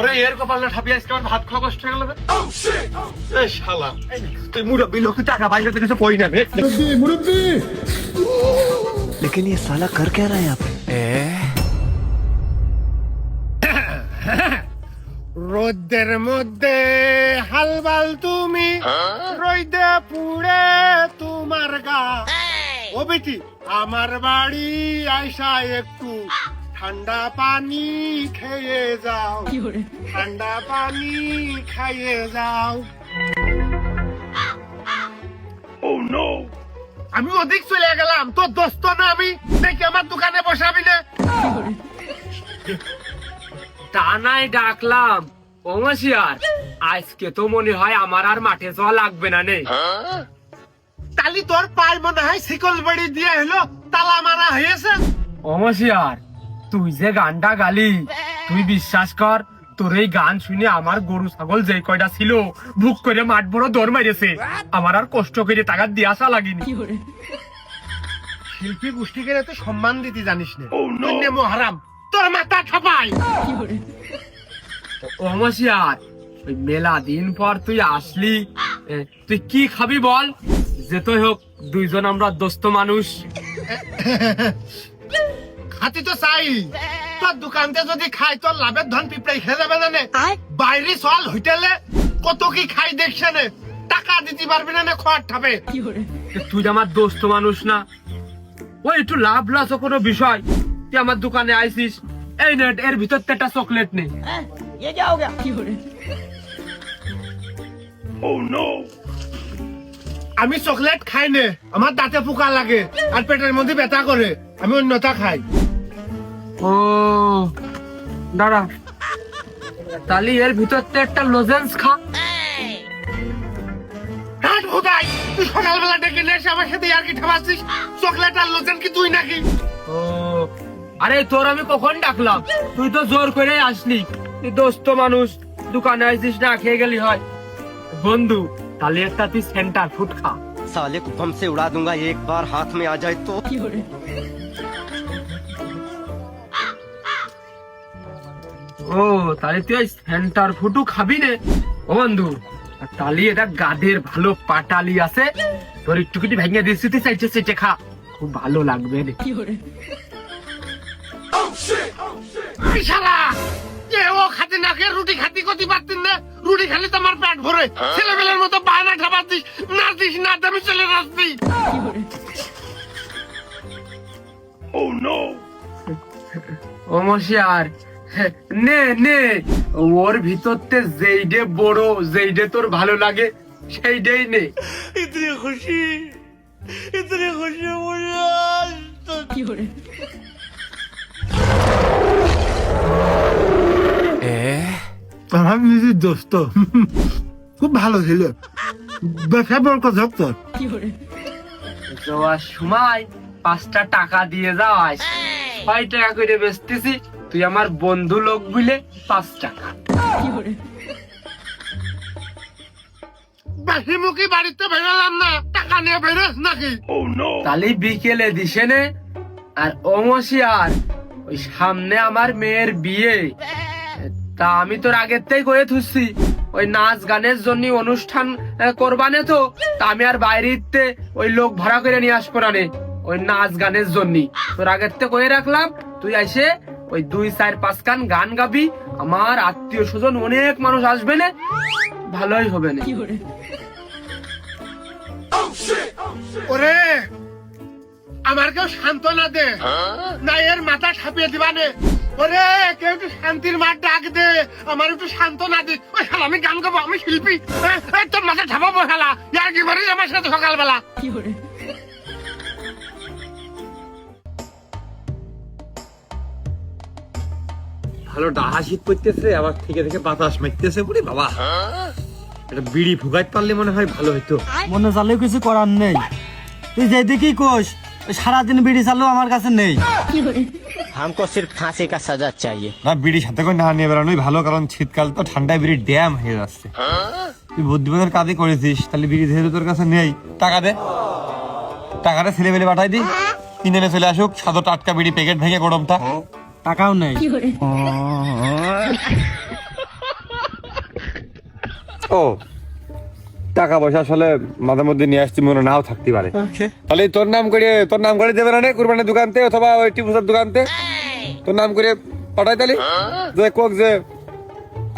ওরে এর কপাল না ঠাপিয়ে আজকে আমার ভাত খাওয়া কষ্ট হয়ে গেল রে। এই শালা তুই মুরব্বি লোক, তুই টাকা পাইলে তো কিছু কই না রে। मुरब्बी लेकिन ये साला कर क्या रहा है यहाँ पे? রোদের মধ্যে হালবাল তুমি, রইদে পুড়ে তোমার গা। ও বেটি আমার বাড়ি আইসা একটু ঠান্ডা পানি খেয়ে যাও, ঠান্ডা পানি খাইয়ে যাও। ও নো, আমি ওদিক চলে গেলাম, তোর দোস্ত না আমি, দেখি আমার দোকানে বসাবি না। টানায় ডাকলাম ওমসিয়ার, আজকে তো মনে হয় আমার আর মাঠে যাওয়া লাগবে না নে। তালি তোর পায় মনে হয় শিকল বাড়ি দিয়ে হলো তালা মারা হয়েছে। ওমসিয়ার তুই যে গানটা গালি, তুই বিশ্বাস কর তোর এই গান শুনে আমার গরু ছাগল যে কয়টা ছিল বুক করে মাঠ বড় দৌড় মারিয়েছে, আমার আর কষ্ট করে টাকা দিয়ে আসা লাগেনি। শিল্পী গোষ্ঠীকে তো সম্মান দিতে জানিস না, মহারাম তোর মাথা ঠাপাই। ওমসিয়ার ওই মেলা দিন পর তুই আসলি, তুই কি খাবি বল? যেতই হোক দুইজন আমরা দোস্ত মানুষ। খাতি তো চাই, তোর দোকানতে যদি খাই তোর লাভের ধন পিঁপড়াই খেয়ে যাবে না নে। বাইরে চল হোটেলে কত কি খাই দেখছে নে, টাকা দিতে পারবি না খোয়ার ঠাবে। তুই আমার দোস্ত মানুষ না, ওই একটু লাভ লস কোনো বিষয়, তুই আমার দোকানে আইসিস, এই নেট এর ভিতর একটা চকলেট নেই। ये क्या हो गया? আমি চকলেট খাই নে, আমার দাঁতে পোকা লাগে আর পেটের মধ্যে ব্যথা করে, আমি অন্যটা খাই। ও দাঁড়া, তাহলে এর ভিতর একটা লজেন্স খা। হাট ভোদাই, তুই সকালবেলা ডেকে নিয়ে এসে আমার সাথে আর কি ঠাবাচ্ছিস? চকলেট আর লোচেন কি তুই নাকি? ও আরে তোর আমি কখন ডাকলাম, তুই তো জোর করে আসলি, তুই দোস্ত মানুষ, দোকানে আইসিস না খেয়ে গেলি হয়। বন্ধু তাহলে একটা তুই সেন্টার ফুড খা। साले को बम से उड़ा दूंगा एक बार हाथ में आ जाए तो। ও তাহলে তুই সেন্টার ফুডু খাবি নে। ও বন্ধু তাহলে এটা গাদের ভালো পাটালি আছে, তোর একটু কিছু ভেঙে দিচ্ছি, তুই চাইছে সেটে খা, খুব ভালো লাগবে রে। এই শালা, যে ও খাতে না খেয়ে রুটি খাতি করতে পারতিস না, রুটি খালি তো আমার পেট ভরে, ছেলেবেলের মতো বায়না ঠাপাচ্ছিস, নাচিস না আমি চলে যাচ্ছি। ওমসিয়ার নে নে, ওর ভিতরতে যেইডে বড়, যেইডে তোর ভালো লাগে সেইটাই নে। इतनी खुशी मुझे आज तक। আমার নিজের দোস্ত খুব ভালো ছিল, ব্যবসা বড় কথা তোর। যাওয়ার সময় 5টা টাকা দিয়ে যাওয়াস, 6 টাকা করে বেচতেছি, তুই আমার বন্ধু লোক বুঝলে 5 টাকা। বাসি মুখী বাড়িতে বেরোলাম না, টাকা নিয়ে বেরোস নাকি? তাহলে বিকেলে দিছে নে। আর ওমসিয়ার ওই সামনে আমার মেয়ের বিয়ে, তা আমি তোর আগের থেকে করে থুসছি, ওই নাচ গানের জন্য অনুষ্ঠান করবানে, তো তা আমি আর বাইরে ওই লোক ভাড়া করে নিয়ে আসবো না নে, ওই নাচ গানের জন্য তোর আগের থেকে করে রাখলাম। তুই এসে ওই 2, 4, 5 গান গান গাবি, আমার আত্মীয় স্বজন অনেক মানুষ আসবে না, ভালোই হবে না। ওরে আমার কেউ সান্ত্বনা দে না, এর মাথা ছাপিয়ে দিবানে। ওরে কেউ একটু শান্তির মাঠ ডাক দে, আমার একটু সান্ত্বনা দে। ওই শালা আমি গান গাবো, আমি শিল্পী, তোর মাথা ছাপাবো শালা, ইয়ার কি করিস আমার সাথে সকালবেলা? ভালো ডাহা শীত পড়তেছে, আবার থেকে থেকে বাতাস মারতেছে, পুরি বাবা একটা বিড়ি ফুগাইতে পারলে মনে হয় ভালো হইতো। মনে চালেও কিছু করার নেই, তুই যেদিকেই কোষ সারাদিন বিড়ি চালু আমার কাছে নেই। हमको सिर्फ फांसी का सजा चाहिए। না বিড়ি সাথে করে না নিয়ে বেড়ানোই ভালো, কারণ শীতকাল তো ঠান্ডায় বিড়ি ড্যাম হয়ে যাচ্ছে। তুই বুদ্ধিমানের কাজই করেছিস, তাহলে বিড়ি যেহেতু তোর কাছে নেই, টাকা দে, টাকাটা ছেলে বেলে পাঠাই দি, কিনে চলে আসুক সাদা টাটকা বিড়ি প্যাকেট ভেঙে গরমটা। টাকাও নেই। ও টাকা পয়সা আসলে মাঝে মধ্যে নিয়ে আসছি, মনে নাও থাকতে পারে। তাহলে তোর নাম করে দেবে না কুরবানির দোকানতে অথবা ওই টিপুসার দোকানতে তোর নাম করে পাঠাই তালি যে কোক যে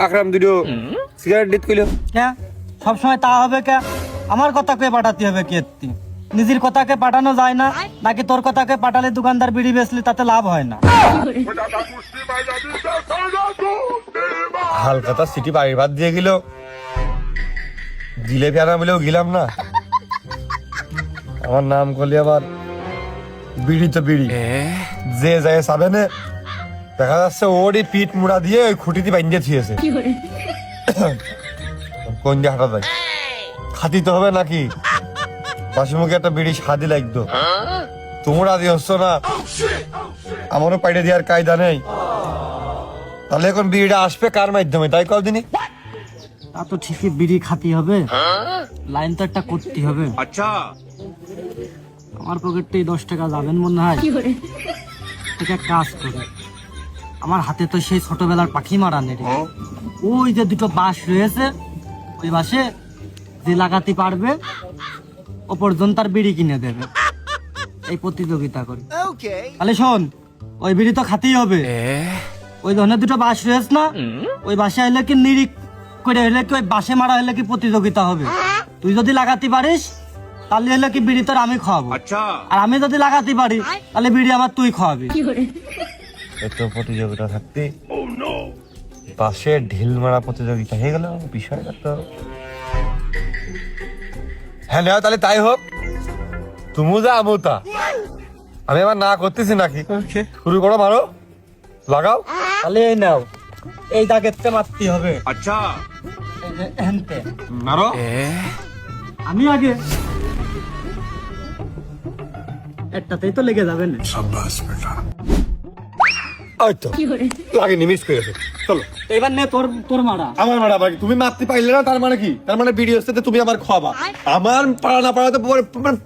আকরাম দুটো সিগারেট দিত কইলো। কে সবসময় তা হবে কে? আমার কথাকে পাঠাতে হবে কে? নিজের কথাকে পাঠানো যায় না নাকি তোর কথাকে পাঠালে দোকানদার বিড়ি বেচলি তাতে লাভ হয় না? হালকাতা সিটি বাড়ির ভাত দিয়ে গেল, জিলেপি আনা বলেও গেলাম না। আমার নাম করলে আবার বিড়ি তো বিড়ি, যে যায় সাবেনে দেখা যাচ্ছে ওরই পিঠ মুড়া দিয়ে ওই খুঁটিতে বাইন্দিয়ে থিয়েছে। কোন দিয়ে হাঁটা যায়, খাতি তো হবে নাকি? পাশে মুখে একটা বিড়ি স্বাদই লাগতো। তোমরা রাজি হচ্ছ না, আমারও পাইড়ে দেওয়ার কায়দা নেই। তাহলে এখন বিড়িটা আসবে কার মাধ্যমে তাই কল দিনই? তা তো ঠিকই বিড়ি খাতি হবে, লাইন তো একটা করতে হবে। আচ্ছা আমার পকেটে 10 টাকা যাবেন মনে হয়। ঠিক এক কাজ করে, আমার হাতে তো সেই ছোটবেলার পাখি মারা নেই, ওই যে দুটো বাঁশ রয়েছে, ওই বাঁশে যে লাগাতে পারবে ও পর্যন্ত তার বিড়ি কিনে দেবে। এই প্রতিযোগিতা করি। তাহলে শোন, ওই বিড়ি তো খাতেই হবে। ওই ধরনের দুটো বাঁশ রয়েছে না, ওই বাঁশে হলে কি নিরিখ করে হলে কি ওই বাঁশে মারা হলে কি প্রতিযোগিতা হবে। তুই যদি লাগাতে পারিস তাহলে হলে কি বিড়ি তোর আমি খাওয়াবো, আর আমি যদি লাগাতে পারি তাহলে বিড়ি আমার তুই খাওয়াবি। এত প্রতিযোগিতা থাকতে পাশে ঢিল মারা প্রতিযোগিতা হয়ে গেল বিষয়টা তো। হ্যাঁ নেওয়া তাহলে তাই হোক, তুমিও যা আমিও তা। আমি আবার না করতেছি নাকি? শুরু করো, মারো, লাগাও। তাহলে এই নাও, এই দাগেতে মারতে হবে। আচ্ছা এই যে এহেনতে। মারো। আমি আগে, একটাতেই তো লেগে যাবে না। ওই তো লাগেনি, মিস করেছো। চলো তো এবার নে তোর তোর মারা। আমার মারা বাকি তুমি মারতে পারলে না, তার মানে কি? তার মানে ভিডিও সাথে তুমি আমার খাওয়াবা। আমার পারা না পারা তো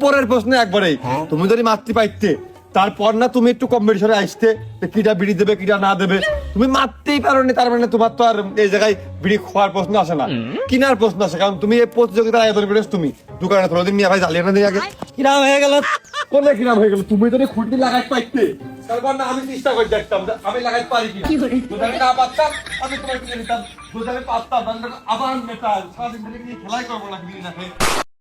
পরের প্রশ্ন একবারেই। তুমি যদি মারতে পারতে তারপর না তুমি একটু কম্পিটিশনে আসতে কিটা বিড়ি দেবে কিটা না দেবে। তুমি মারতেই পারো নি, তার মানে তোমার তো আর এই জায়গায় বিড়ি খাওয়ার প্রশ্ন আসে না, কিনার প্রশ্ন আসে। কারণ তুমি এই প্রতিযোগিতার আয়োজন করেছো, তুমি দোকানে তোলা দিন নিয়ে ভাই জ্বালিয়ে না দিয়ে আগে কিরাম হয়ে গেল। কোনে কিরাম হয়ে গেল? তুমি যদি খুঁটি লাগাই পাইতে তারপর না আমি চেষ্টা করে দেখতাম যে আমি লাগাই পারি কিনা। যদি আমি না পারতাম আমি তোমার কিনে নিতাম, যদি আমি পারতাম তাহলে আবার মেটাল সারাদিন ধরে কি খেলাই করবো না বিড়ি না খেয়ে।